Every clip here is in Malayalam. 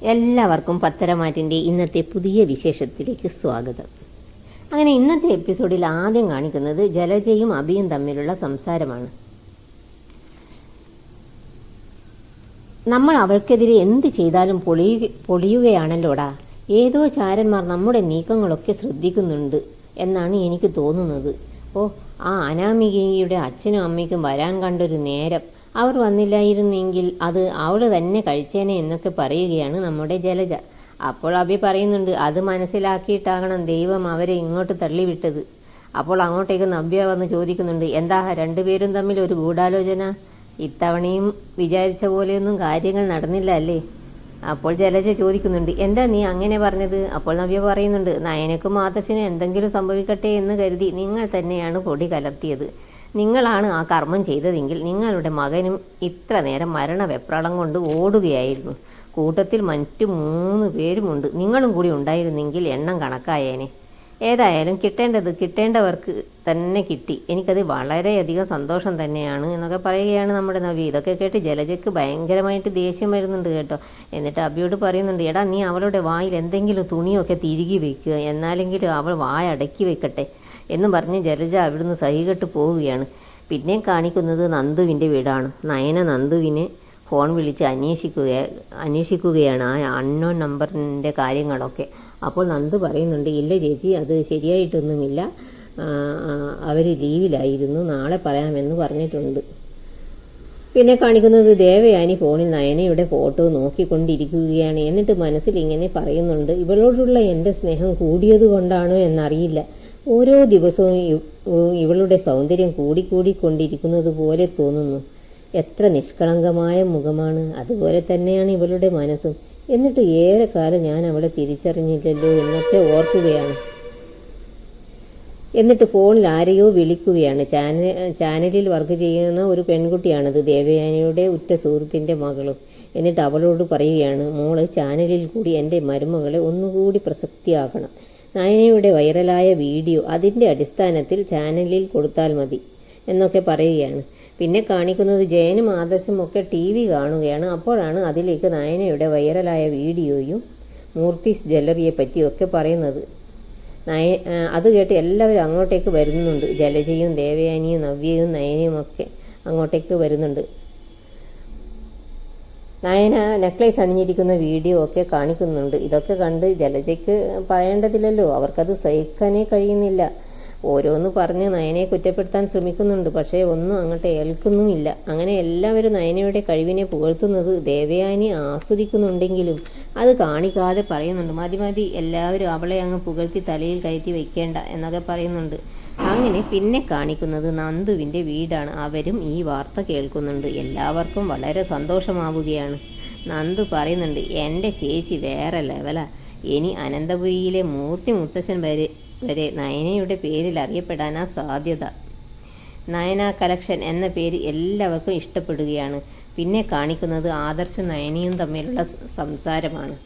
എല്ലാവർക്കും പത്തരമാറ്റിൻ്റെ ഇന്നത്തെ പുതിയ വിശേഷത്തിലേക്ക് സ്വാഗതം. അങ്ങനെ ഇന്നത്തെ എപ്പിസോഡിൽ ആദ്യം കാണിക്കുന്നത് ജലജയും അഭിയും തമ്മിലുള്ള സംസാരമാണ്. നമ്മൾ അവൾക്കെതിരെ എന്ത് ചെയ്താലും പൊളിയുകയാണല്ലോടാ. ഏതോ ചാരന്മാർ നമ്മുടെ നീക്കങ്ങളൊക്കെ ശ്രദ്ധിക്കുന്നുണ്ട് എന്നാണ് എനിക്ക് തോന്നുന്നത്. ആ അനാമികയുടെ അച്ഛനും അമ്മയ്ക്കും വരാൻ കണ്ടൊരു നേരം, അവർ വന്നില്ലായിരുന്നെങ്കിൽ അത് അവൾ തന്നെ കഴിച്ചേനെ എന്നൊക്കെ പറയുകയാണ് നമ്മുടെ ജലജ. അപ്പോൾ അഭി പറയുന്നുണ്ട്, അത് മനസ്സിലാക്കിയിട്ടാകണം ദൈവം അവരെ ഇങ്ങോട്ട് തള്ളിവിട്ടത്. അപ്പോൾ അങ്ങോട്ടേക്ക് നവ്യ വന്ന് ചോദിക്കുന്നുണ്ട്, എന്താ രണ്ടുപേരും തമ്മിൽ ഒരു ഗൂഢാലോചന? ഇത്തവണയും വിചാരിച്ച പോലെയൊന്നും കാര്യങ്ങൾ നടന്നില്ല അല്ലേ? അപ്പോൾ ജലജ ചോദിക്കുന്നുണ്ട്, എന്താ നീ അങ്ങനെ പറഞ്ഞത്? അപ്പോൾ നവ്യ പറയുന്നുണ്ട്, നയനക്കും ആദർശിനും എന്തെങ്കിലും സംഭവിക്കട്ടെ എന്ന് കരുതി നിങ്ങൾ തന്നെയാണ് പൊടി കലർത്തിയത്. നിങ്ങളാണ് ആ കർമ്മം ചെയ്തതെങ്കിൽ നിങ്ങളുടെ മകനും ഇത്ര നേരം മരണവെപ്രാളം കൊണ്ട് ഓടുകയായിരുന്നു. കൂട്ടത്തിൽ മറ്റു 3 പേരുമുണ്ട്. നിങ്ങളും കൂടി ഉണ്ടായിരുന്നെങ്കിൽ എണ്ണം കണക്കായേനെ. ഏതായാലും കിട്ടേണ്ടവർക്ക് തന്നെ കിട്ടി. എനിക്കത് വളരെയധികം സന്തോഷം തന്നെയാണ് എന്നൊക്കെ പറയുകയാണ് നമ്മുടെ നവി. ഇതൊക്കെ കേട്ട് ജലജയ്ക്ക് ഭയങ്കരമായിട്ട് ദേഷ്യം വരുന്നുണ്ട് കേട്ടോ. എന്നിട്ട് അബിയോട് പറയുന്നുണ്ട്, എടാ നീ അവളുടെ വായിൽ എന്തെങ്കിലും തുണിയൊക്കെ തിരികെ വയ്ക്കുക, എന്നാലെങ്കിലും അവൾ വായ അടക്കി വെക്കട്ടെ എന്ന് പറഞ്ഞ് ജലജ അവിടുന്ന് സഹികെട്ട് പോവുകയാണ്. പിന്നെ കാണിക്കുന്നത് നന്ദുവിൻ്റെ വീടാണ്. നയന നന്ദുവിനെ ഫോൺ വിളിച്ച് അന്വേഷിക്കുകയാണ് ആ അൺനോൺ നമ്പറിൻ്റെ കാര്യങ്ങളൊക്കെ. അപ്പോൾ നന്ദു പറയുന്നുണ്ട്, ഇല്ല ചേച്ചി, അത് ശരിയായിട്ടൊന്നുമില്ല, അവർ ലീവിലായിരുന്നു, നാളെ പറയാമെന്ന് പറഞ്ഞിട്ടുണ്ട്. പിന്നെ കാണിക്കുന്നത് ദേവയാനി ഫോണിൽ നയനയുടെ ഫോട്ടോ നോക്കിക്കൊണ്ടിരിക്കുകയാണ്. എന്നിട്ട് മനസ്സിൽ ഇങ്ങനെ പറയുന്നുണ്ട്, ഇവളോടുള്ള എൻ്റെ സ്നേഹം കൂടിയത് കൊണ്ടാണോ എന്നറിയില്ല, ഓരോ ദിവസവും ഇവളുടെ സൗന്ദര്യം കൂടിക്കൊണ്ടിരിക്കുന്നത് പോലെ തോന്നുന്നു. എത്ര നിഷ്കളങ്കമായ മുഖമാണ്, അതുപോലെ തന്നെയാണ് ഇവളുടെ മനസ്സും. എന്നിട്ട് ഏറെക്കാലം ഞാൻ അവളെ തിരിച്ചറിഞ്ഞില്ലല്ലോ എന്നൊക്കെ ഓർക്കുകയാണ്. എന്നിട്ട് ഫോണിൽ ആരെയോ വിളിക്കുകയാണ്. ചാനലിൽ വർക്ക് ചെയ്യുന്ന ഒരു പെൺകുട്ടിയാണത്, ദേവയാനിയുടെ ഉറ്റ സുഹൃത്തിൻ്റെ മകളും. എന്നിട്ട് അവളോട് പറയുകയാണ്, മോള് ചാനലിൽ കൂടി എൻ്റെ മരുമകളെ ഒന്നുകൂടി പ്രസക്തിയാക്കണം. നയനയുടെ വൈറലായ വീഡിയോ അതിൻ്റെ അടിസ്ഥാനത്തിൽ ചാനലിൽ കൊടുത്താൽ മതി എന്നൊക്കെ പറയുകയാണ്. പിന്നെ കാണിക്കുന്നത് ജയനും ആദർശും ഒക്കെ TV കാണുകയാണ്. അപ്പോഴാണ് അതിലേക്ക് നയനയുടെ വൈറലായ വീഡിയോയും മൂർത്തീസ് ജ്വല്ലറിയെ പറ്റിയൊക്കെ പറയുന്നത്. അത് കേട്ട് എല്ലാവരും അങ്ങോട്ടേക്ക് വരുന്നുണ്ട്. ജലജയും ദേവയാനിയും നവ്യയും നയനയും ഒക്കെ അങ്ങോട്ടേക്ക് വരുന്നുണ്ട്. നയന നെക്ലേസ് അണിഞ്ഞിരിക്കുന്ന വീഡിയോ ഒക്കെ കാണിക്കുന്നുണ്ട്. ഇതൊക്കെ കണ്ട് ജലജയ്ക്ക് പറയേണ്ടതില്ലല്ലോ, അവർക്കത് സഹിക്കാനേ കഴിയുന്നില്ല. ഓരോന്ന് പറഞ്ഞ് നയനയെ കുറ്റപ്പെടുത്താൻ ശ്രമിക്കുന്നുണ്ട്, പക്ഷേ ഒന്നും അങ്ങോട്ട് ഏൽക്കുന്നുമില്ല. അങ്ങനെ എല്ലാവരും നയനയുടെ കഴിവിനെ പുകഴ്ത്തുന്നത് ദേവയാനി ആസ്വദിക്കുന്നുണ്ടെങ്കിലും അത് കാണിക്കാതെ പറയുന്നുണ്ട്, മതി, എല്ലാവരും അവളെ അങ്ങ് പുകഴ്ത്തി തലയിൽ കയറ്റി വയ്ക്കേണ്ട എന്നൊക്കെ പറയുന്നുണ്ട്. അങ്ങനെ പിന്നെ കാണിക്കുന്നത് നന്ദുവിൻ്റെ വീടാണ്. അവരും ഈ വാർത്ത കേൾക്കുന്നുണ്ട്. എല്ലാവർക്കും വളരെ സന്തോഷമാവുകയാണ്. നന്ദു പറയുന്നുണ്ട്, എൻ്റെ ചേച്ചി വേറെ ലെവലാ. ഇനി അനന്തപുരിയിലെ മൂർത്തി മുത്തശ്ശൻ വരെ നയനയുടെ പേരിൽ അറിയപ്പെടാനാ സാധ്യത. നയന കളക്ഷൻ എന്ന പേര് എല്ലാവർക്കും ഇഷ്ടപ്പെടുകയാണ്. പിന്നെ കാണിക്കുന്നത് ആദർശും നയനയും തമ്മിലുള്ള സംസാരമാണ്.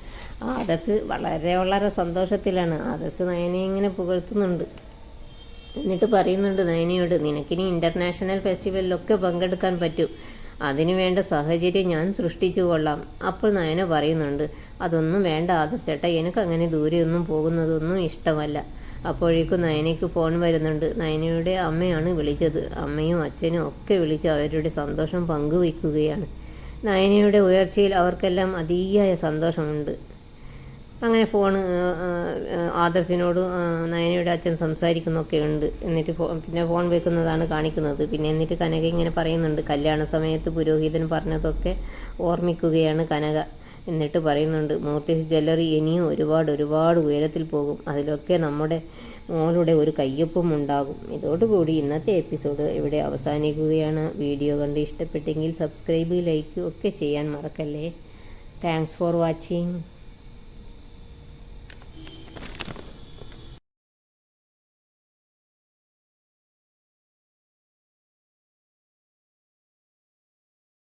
ആദർശ് വളരെ സന്തോഷത്തിലാണ്. ആദർശ് നയനയെ ഇങ്ങനെ പുകഴ്ത്തുന്നുണ്ട്. എന്നിട്ട് പറയുന്നുണ്ട് നയനയോട്, നിനക്കിനി ഇൻ്റർനാഷണൽ ഫെസ്റ്റിവലിലൊക്കെ പങ്കെടുക്കാൻ പറ്റും, അതിനു വേണ്ട സാഹചര്യം ഞാൻ സൃഷ്ടിച്ചു കൊള്ളാം. അപ്പോൾ നയന പറയുന്നുണ്ട്, അതൊന്നും വേണ്ട ആദർശേട്ടാ, എനിക്കങ്ങനെ ദൂരെയൊന്നും പോകുന്നതൊന്നും ഇഷ്ടമല്ല. അപ്പോഴേക്കും നയനയ്ക്ക് ഫോൺ വരുന്നുണ്ട്. നയനയുടെ അമ്മയാണ് വിളിച്ചത്. അമ്മയും അച്ഛനും ഒക്കെ വിളിച്ച് അവരുടെ സന്തോഷം പങ്കുവയ്ക്കുകയാണ്. നയനയുടെ ഉയർച്ചയിൽ അവർക്കെല്ലാം അതിയായ സന്തോഷമുണ്ട്. അങ്ങനെ ആദർശിനോട് നയനയുടെ അച്ഛൻ സംസാരിക്കുന്നൊക്കെ ഉണ്ട്. എന്നിട്ട് പിന്നെ ഫോൺ വെക്കുന്നതാണ് കാണിക്കുന്നത്. പിന്നെ എന്നിട്ട് കനക ഇങ്ങനെ പറയുന്നുണ്ട്, കല്യാണ സമയത്ത് പുരോഹിതൻ പറഞ്ഞതൊക്കെ ഓർമ്മിക്കുകയാണ് കനക. എന്നിട്ട് പറയുന്നുണ്ട്, മൂർത്തീസ് ജ്വല്ലറി ഇനിയും ഒരുപാട് ഉയരത്തിൽ പോകും, അതിലൊക്കെ നമ്മുടെ മോളുടെ ഒരു കയ്യൊപ്പും ഉണ്ടാകും. ഇതോടുകൂടി ഇന്നത്തെ എപ്പിസോഡ് ഇവിടെ അവസാനിക്കുകയാണ്. വീഡിയോ കണ്ട് ഇഷ്ടപ്പെട്ടെങ്കിൽ സബ്സ്ക്രൈബ്, ലൈക്ക് ഒക്കെ ചെയ്യാൻ മറക്കല്ലേ. Thanks for watching.